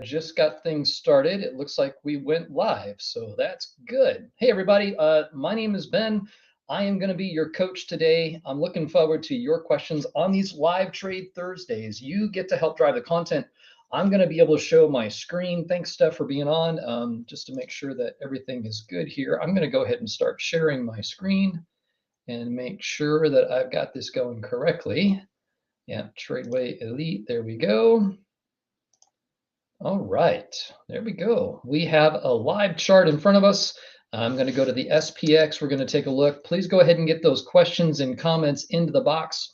Just got things started. It looks like we went live, so that's good. Hey, everybody. My name is Ben. I am going to be your coach today. I'm looking forward to your questions on these live trade Thursdays. You get to help drive the content. I'm going to be able to show my screen. Thanks, Steph, for being on. Just to make sure that everything is good here, I'm going to go ahead and start sharing my screen and make sure that I've got this going correctly. Yeah, Tradeway Elite. There we go. All right, there we go. We have a live chart in front of us. I'm going to go to the SPX. We're going to take a look. Please go ahead and get those questions and comments into the box.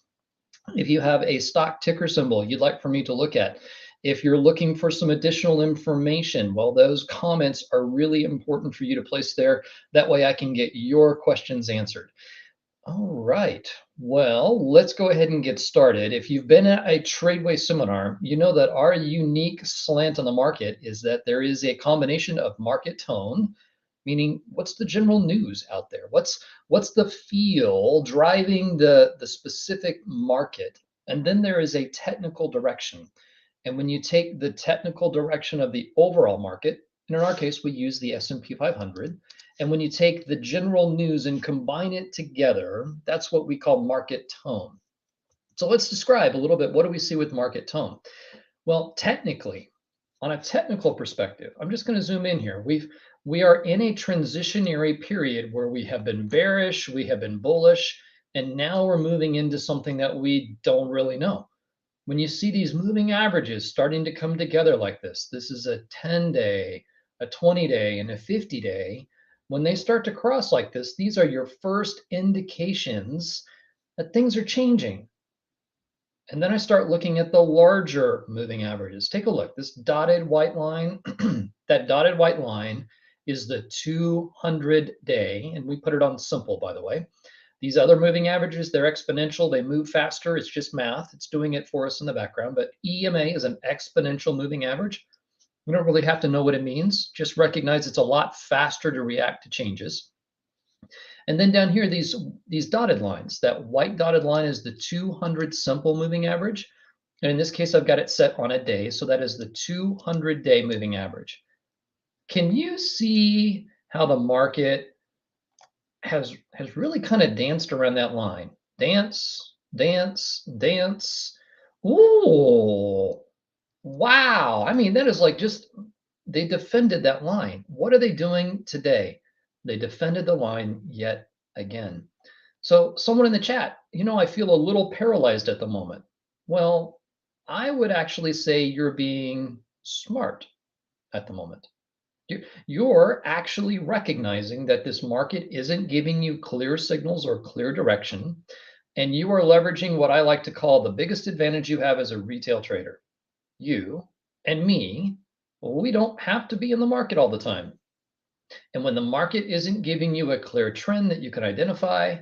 If you have a stock ticker symbol you'd like for me to look at, if you're looking for some additional information, well, those comments are really important for you to place there. That way I can get your questions answered. All right. Well, let's go ahead and get started. If you've been at a Tradeway seminar, you know that our unique slant on the market is that there is a combination of market tone, meaning what's the general news out there? What's the feel driving the specific market? And then there is a technical direction. And when you take the technical direction of the overall market, and in our case, we use the S&P 500, and when you take the general news and combine it together, that's what we call market tone. So let's describe a little bit, what do we see with market tone? Well, technically, on a technical perspective, I'm just going to zoom in here. We are in a transitionary period where we have been bearish, we have been bullish, and now we're moving into something that we don't really know. When you see these moving averages starting to come together like this is a 10-day, a 20-day, and a 50-day. When they start to cross like this, these are your first indications that things are changing. And then I start looking at the larger moving averages. Take a look. This dotted white line, that dotted white line is the 200-day, and we put it on simple, by the way. These other moving averages, they're exponential. They move faster. It's just math. It's doing it for us in the background. But EMA is an exponential moving average. We don't really have to know what it means. Just recognize it's a lot faster to react to changes. And then down here, these dotted lines, that white dotted line is the 200 simple moving average. And in this case, I've got it set on a day. So that is the 200-day moving average. Can you see how the market has really kind of danced around that line? Dance, dance, dance. Ooh, wow. I mean, that is like just, they defended that line. What are they doing today? They defended the line yet again. So someone in the chat, I feel a little paralyzed at the moment. Well, I would actually say you're being smart at the moment. You're actually recognizing that this market isn't giving you clear signals or clear direction, and you are leveraging what I like to call the biggest advantage you have as a retail trader. You and me, we don't have to be in the market all the time. And when the market isn't giving you a clear trend that you can identify,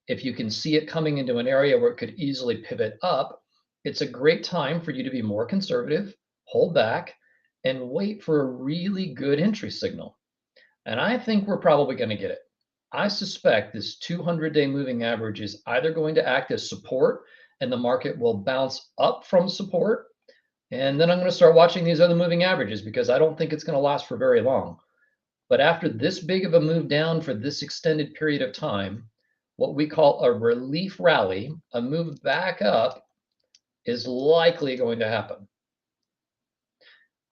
if you can see it coming into an area where it could easily pivot up, it's a great time for you to be more conservative, hold back, and wait for a really good entry signal. And I think we're probably going to get it. I suspect this 200-day moving average is either going to act as support and the market will bounce up from support. And then I'm going to start watching these other moving averages because I don't think it's going to last for very long. But after this big of a move down for this extended period of time, what we call a relief rally, a move back up, is likely going to happen.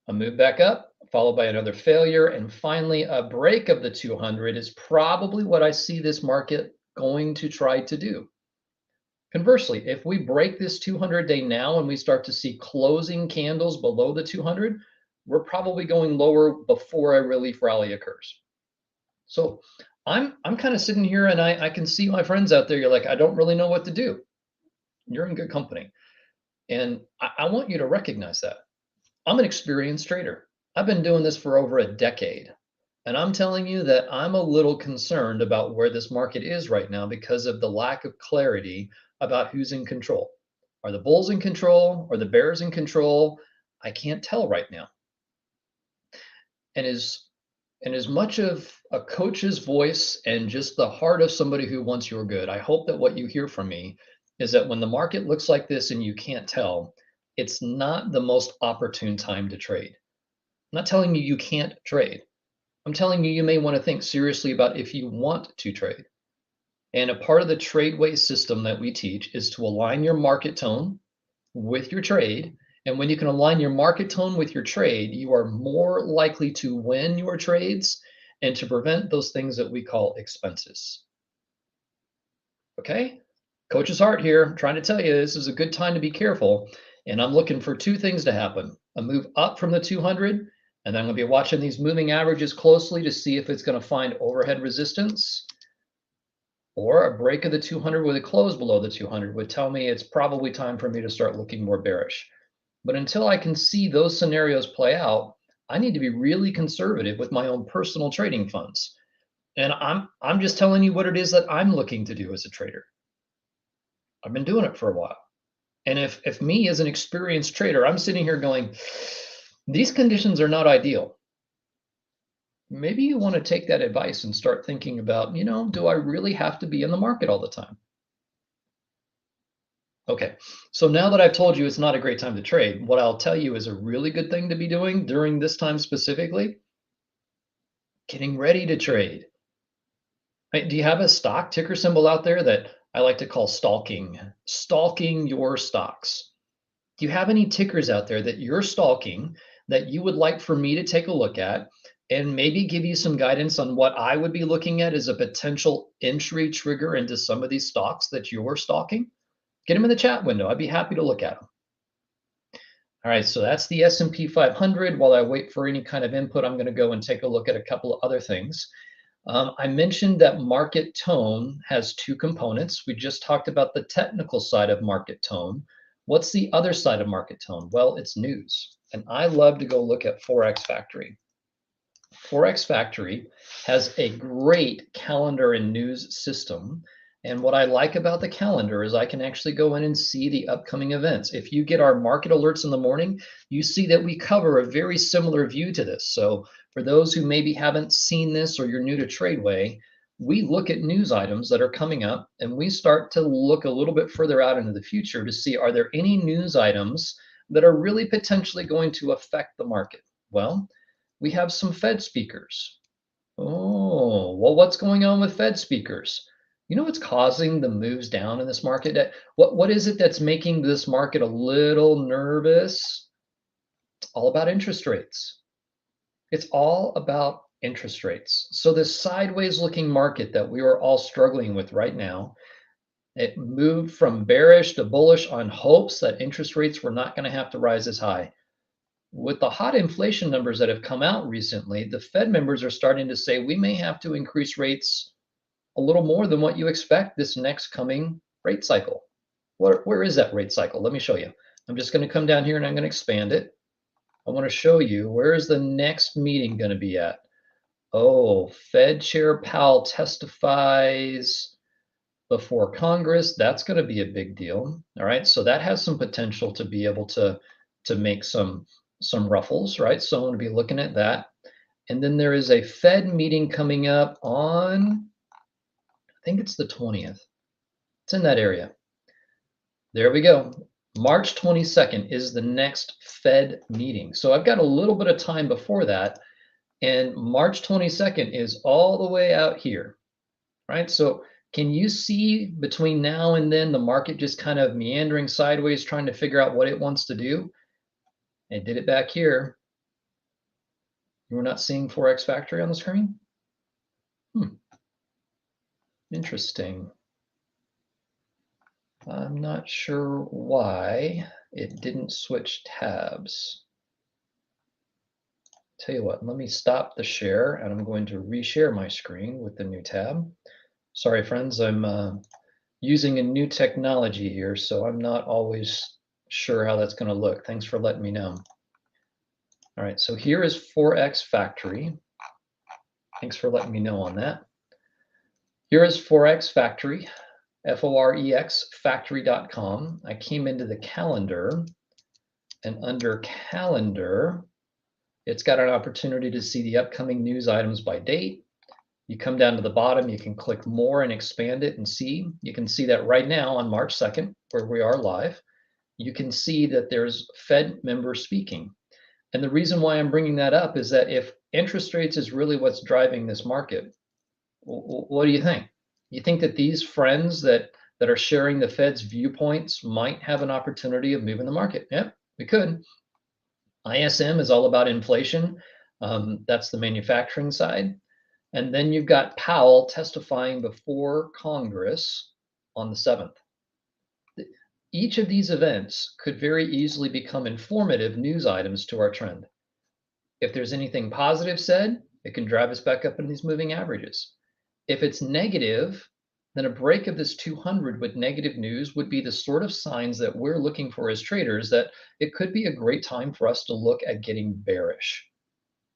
A move back up, followed by another failure, and finally a break of the 200 is probably what I see this market going to try to do. Conversely, if we break this 200-day now and we start to see closing candles below the 200, we're probably going lower before a relief rally occurs. So I'm kind of sitting here and I can see my friends out there. You're like, I don't really know what to do. You're in good company. And I want you to recognize that. I'm an experienced trader. I've been doing this for over a decade. And I'm telling you that I'm a little concerned about where this market is right now because of the lack of clarity about who's in control. Are the bulls in control? Are the bears in control? I can't tell right now. And as much of a coach's voice and just the heart of somebody who wants your good, I hope that what you hear from me is that when the market looks like this and you can't tell, it's not the most opportune time to trade. not telling you you can't trade. I'm telling you, you may want to think seriously about if you want to trade. And a part of the TradeWay system that we teach is to align your market tone with your trade. And when you can align your market tone with your trade, you are more likely to win your trades and to prevent those things that we call expenses. Okay? Coach's Heart here, I'm trying to tell you this is a good time to be careful. And I'm looking for two things to happen: a move up from the 200, and then I'm going to be watching these moving averages closely to see if it's going to find overhead resistance, or a break of the 200 with a close below the 200 would tell me it's probably time for me to start looking more bearish. But until I can see those scenarios play out, I need to be really conservative with my own personal trading funds. And I'm just telling you what it is that I'm looking to do as a trader. I've been doing it for a while. And if me as an experienced trader, I'm sitting here going, these conditions are not ideal. Maybe you want to take that advice and start thinking about, do I really have to be in the market all the time? Okay, so now that I've told you it's not a great time to trade, what I'll tell you is a really good thing to be doing during this time specifically: getting ready to trade. Right? Do you have a stock ticker symbol out there that I like to call stalking? Stalking your stocks. Do you have any tickers out there that you're stalking that you would like for me to take a look at and maybe give you some guidance on what I would be looking at as a potential entry trigger into some of these stocks that you're stalking? Get them in the chat window. I'd be happy to look at them. All right, so that's the S&P 500. While I wait for any kind of input, I'm going to go and take a look at a couple of other things. I mentioned that market tone has two components. We just talked about the technical side of market tone. What's the other side of market tone? Well, it's news. And I love to go look at Forex Factory. Forex Factory has a great calendar and news system. And what I like about the calendar is I can actually go in and see the upcoming events. If you get our market alerts in the morning, you see that we cover a very similar view to this. So for those who maybe haven't seen this or you're new to TradeWay, we look at news items that are coming up and we start to look a little bit further out into the future to see, are there any news items that are really potentially going to affect the market? Well, we have some Fed speakers. Oh, well, what's going on with Fed speakers? You know what's causing the moves down in this market? What is it that's making this market a little nervous? It's all about interest rates. It's all about interest rates. So this sideways looking market that we are all struggling with right now, it moved from bearish to bullish on hopes that interest rates were not going to have to rise as high. With the hot inflation numbers that have come out recently, the Fed members are starting to say we may have to increase rates a little more than what you expect this next coming rate cycle. Where is that rate cycle? Let me show you. I'm just going to come down here and I'm going to expand it. I want to show you, where is the next meeting going to be at? Oh, Fed Chair Powell testifies before Congress. That's going to be a big deal. All right, so that has some potential to be able to make some ruffles, right? So I'm going to be looking at that. And then there is a Fed meeting coming up on, I think it's the 20th. It's in that area. There we go. March 22nd is the next Fed meeting. So I've got a little bit of time before that. And March 22nd is all the way out here, right? So can you see between now and then the market just kind of meandering sideways, trying to figure out what it wants to do? It did it back here. We're not seeing Forex Factory on the screen? Interesting. I'm not sure why it didn't switch tabs. Tell you what, let me stop the share and I'm going to reshare my screen with the new tab. Sorry, friends, I'm using a new technology here, so I'm not always sure how that's going to look. Thanks for letting me know. All right, so here is Forex Factory. Thanks for letting me know on that. Here is Forex Factory, Forex factory.com. I came into the calendar, and under calendar, it's got an opportunity to see the upcoming news items by date. You come down to the bottom, you can click more and expand it and see. You can see that right now on March 2nd, where we are live, you can see that there's Fed members speaking. And the reason why I'm bringing that up is that if interest rates is really what's driving this market, what do you think? You think that these friends that are sharing the Fed's viewpoints might have an opportunity of moving the market? Yep, we could. ISM is all about inflation. That's the manufacturing side. And then you've got Powell testifying before Congress on the 7th. Each of these events could very easily become informative news items to our trend. If there's anything positive said, it can drive us back up in these moving averages. If it's negative, then a break of this 200 with negative news would be the sort of signs that we're looking for as traders, that it could be a great time for us to look at getting bearish.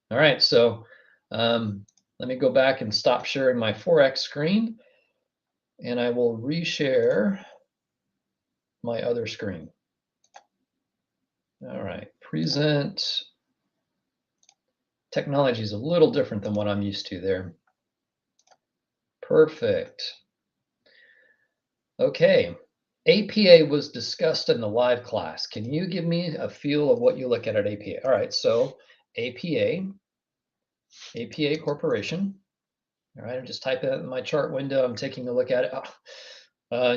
All right, so let me go back and stop sharing my Forex screen, and I will reshare my other screen. All right, present. Technology is a little different than what I'm used to there. Perfect. Okay, APA was discussed in the live class. Can you give me a feel of what you look at APA? All right, so APA Corporation. All right, I'm just typing it in my chart window. I'm taking a look at it.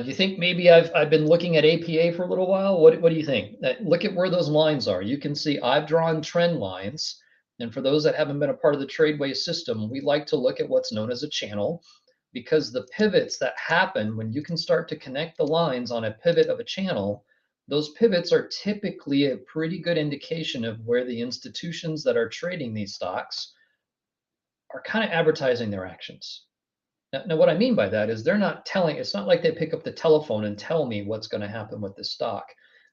You think maybe I've been looking at APA for a little while? What do you think? Look at where those lines are. You can see I've drawn trend lines. And for those that haven't been a part of the Tradeway system, we like to look at what's known as a channel, because the pivots that happen when you can start to connect the lines on a pivot of a channel, those pivots are typically a pretty good indication of where the institutions that are trading these stocks are kind of advertising their actions. Now, what I mean by that is they're not telling, it's not like they pick up the telephone and tell me what's going to happen with this stock.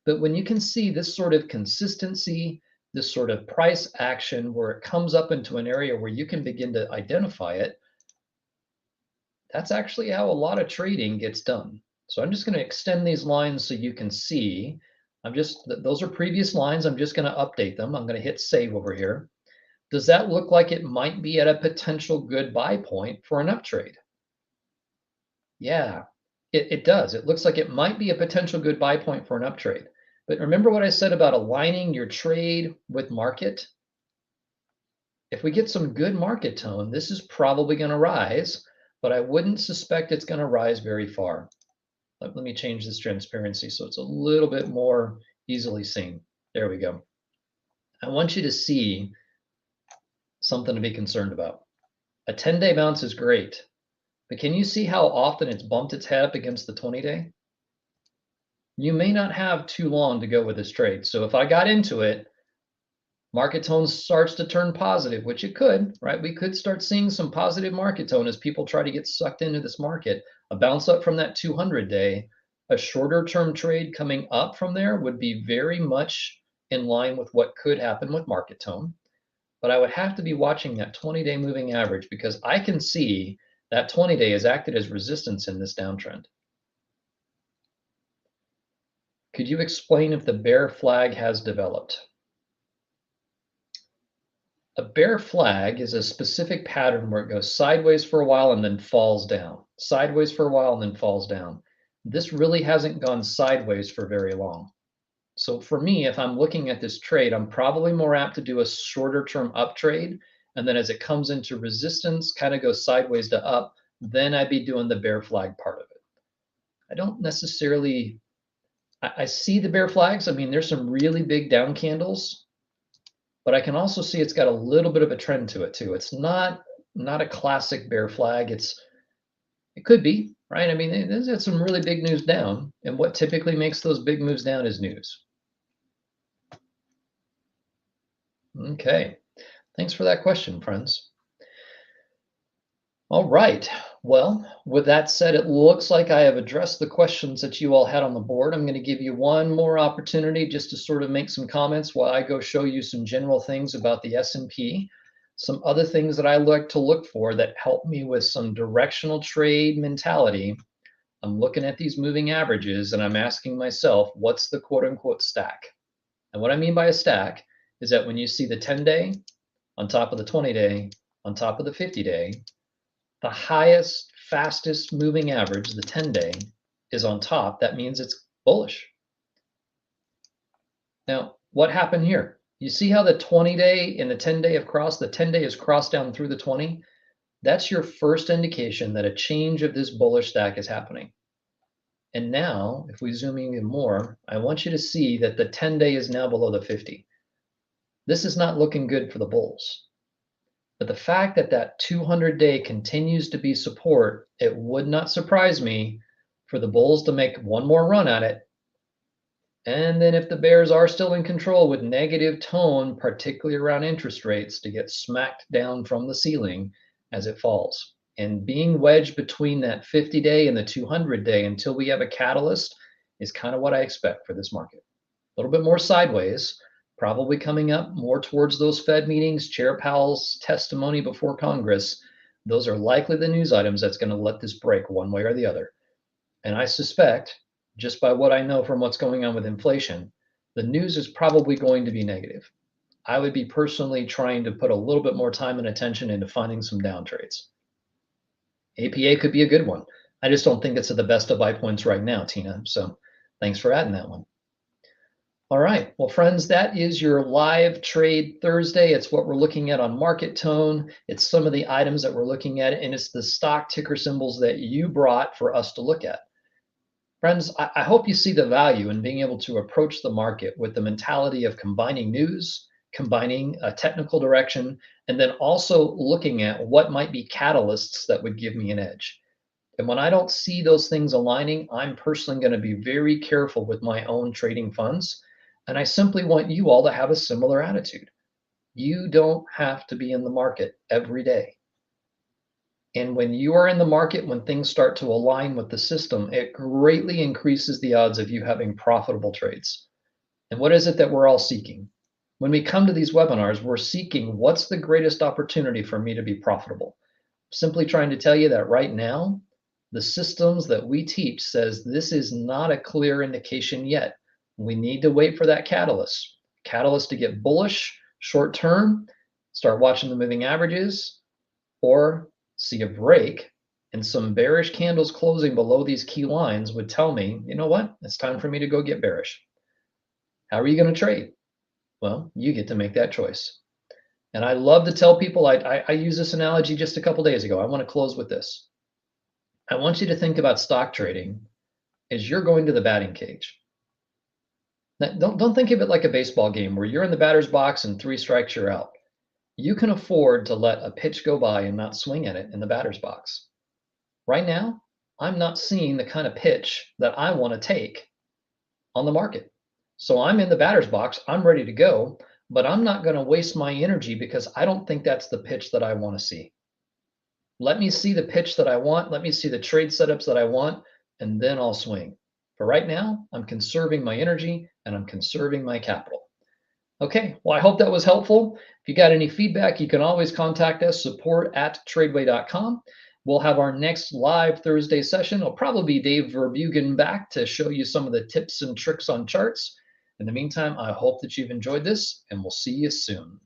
But when you can see this sort of consistency, this sort of price action where it comes up into an area where you can begin to identify it, that's actually how a lot of trading gets done. So I'm just going to extend these lines so you can see. Those are previous lines. I'm just going to update them. I'm going to hit save over here. Does that look like it might be at a potential good buy point for an uptrade? Yeah, it does. It looks like it might be a potential good buy point for an uptrade. But remember what I said about aligning your trade with market? If we get some good market tone, this is probably going to rise, but I wouldn't suspect it's going to rise very far. Let me change this transparency so it's a little bit more easily seen. There we go. I want you to see something to be concerned about. A 10-day bounce is great, but can you see how often it's bumped its head up against the 20-day? You may not have too long to go with this trade. So if I got into it, market tone starts to turn positive, which it could, right? We could start seeing some positive market tone as people try to get sucked into this market. A bounce up from that 200-day, a shorter term trade coming up from there would be very much in line with what could happen with market tone. But I would have to be watching that 20-day moving average, because I can see that 20-day has acted as resistance in this downtrend. Could you explain if the bear flag has developed? A bear flag is a specific pattern where it goes sideways for a while and then falls down, sideways for a while and then falls down. This really hasn't gone sideways for very long. So for me, if I'm looking at this trade, I'm probably more apt to do a shorter term up trade. And then as it comes into resistance, kind of goes sideways to up, then I'd be doing the bear flag part of it. I don't necessarily, I see the bear flags. I mean, there's some really big down candles, but I can also see it's got a little bit of a trend to it too. It's not a classic bear flag. It could be, right? I mean, there's had some really big moves down, and what typically makes those big moves down is news. Okay, thanks for that question, friends. All right, well, with that said, it looks like I have addressed the questions that you all had on the board. I'm going to give you one more opportunity just to sort of make some comments while I go show you some general things about the S&P, some other things that I like to look for that help me with some directional trade mentality. I'm looking at these moving averages and I'm asking myself, what's the quote unquote stack? And what I mean by a stack is that when you see the 10-day on top of the 20-day, on top of the 50-day, the highest, fastest moving average, the 10-day, is on top. That means it's bullish. Now, what happened here? You see how the 20-day and the 10-day have crossed? The 10-day is crossed down through the 20. That's your first indication that a change of this bullish stack is happening. And now, if we zoom in even more, I want you to see that the 10-day is now below the 50. This is not looking good for the bulls. But the fact that that 200-day continues to be support, it would not surprise me for the bulls to make one more run at it. And then if the bears are still in control with negative tone, particularly around interest rates, to get smacked down from the ceiling as it falls. And being wedged between that 50-day and the 200-day until we have a catalyst is kind of what I expect for this market. A little bit more sideways, probably coming up more towards those Fed meetings, Chair Powell's testimony before Congress. Those are likely the news items that's going to let this break one way or the other. And I suspect, just by what I know from what's going on with inflation, the news is probably going to be negative. I would be personally trying to put a little bit more time and attention into finding some down trades. APA could be a good one. I just don't think it's at the best of buy points right now, Tina. So thanks for adding that one. All right. Well, friends, that is your live trade Thursday. It's what we're looking at on Market Tone. It's some of the items that we're looking at, and it's the stock ticker symbols that you brought for us to look at. Friends, I hope you see the value in being able to approach the market with the mentality of combining news, combining a technical direction, and then also looking at what might be catalysts that would give me an edge. And when I don't see those things aligning, I'm personally going to be very careful with my own trading funds. And I simply want you all to have a similar attitude. You don't have to be in the market every day. And when you are in the market, when things start to align with the system, it greatly increases the odds of you having profitable trades. And what is it that we're all seeking? When we come to these webinars, we're seeking what's the greatest opportunity for me to be profitable. Simply trying to tell you that right now, the systems that we teach says this is not a clear indication yet. We need to wait for that catalyst to get bullish short term, start watching the moving averages, or see a break and some bearish candles closing below these key lines would tell me, you know what, it's time for me to go get bearish. How are you going to trade? Well, you get to make that choice. And I love to tell people, I used this analogy just a couple days ago. I want to close with this. I want you to think about stock trading as you're going to the batting cage. Now, don't think of it like a baseball game where you're in the batter's box and 3 strikes, you're out. You can afford to let a pitch go by and not swing at it in the batter's box. Right now, I'm not seeing the kind of pitch that I want to take on the market. So I'm in the batter's box, I'm ready to go, but I'm not going to waste my energy because I don't think that's the pitch that I want to see. Let me see the pitch that I want. Let me see the trade setups that I want, and then I'll swing. For right now, I'm conserving my energy and I'm conserving my capital. Okay, well, I hope that was helpful. If you got any feedback, you can always contact us, support@tradeway.com. We'll have our next live Thursday session. It'll probably be Dave Verbugen back to show you some of the tips and tricks on charts. In the meantime, I hope that you've enjoyed this, and we'll see you soon.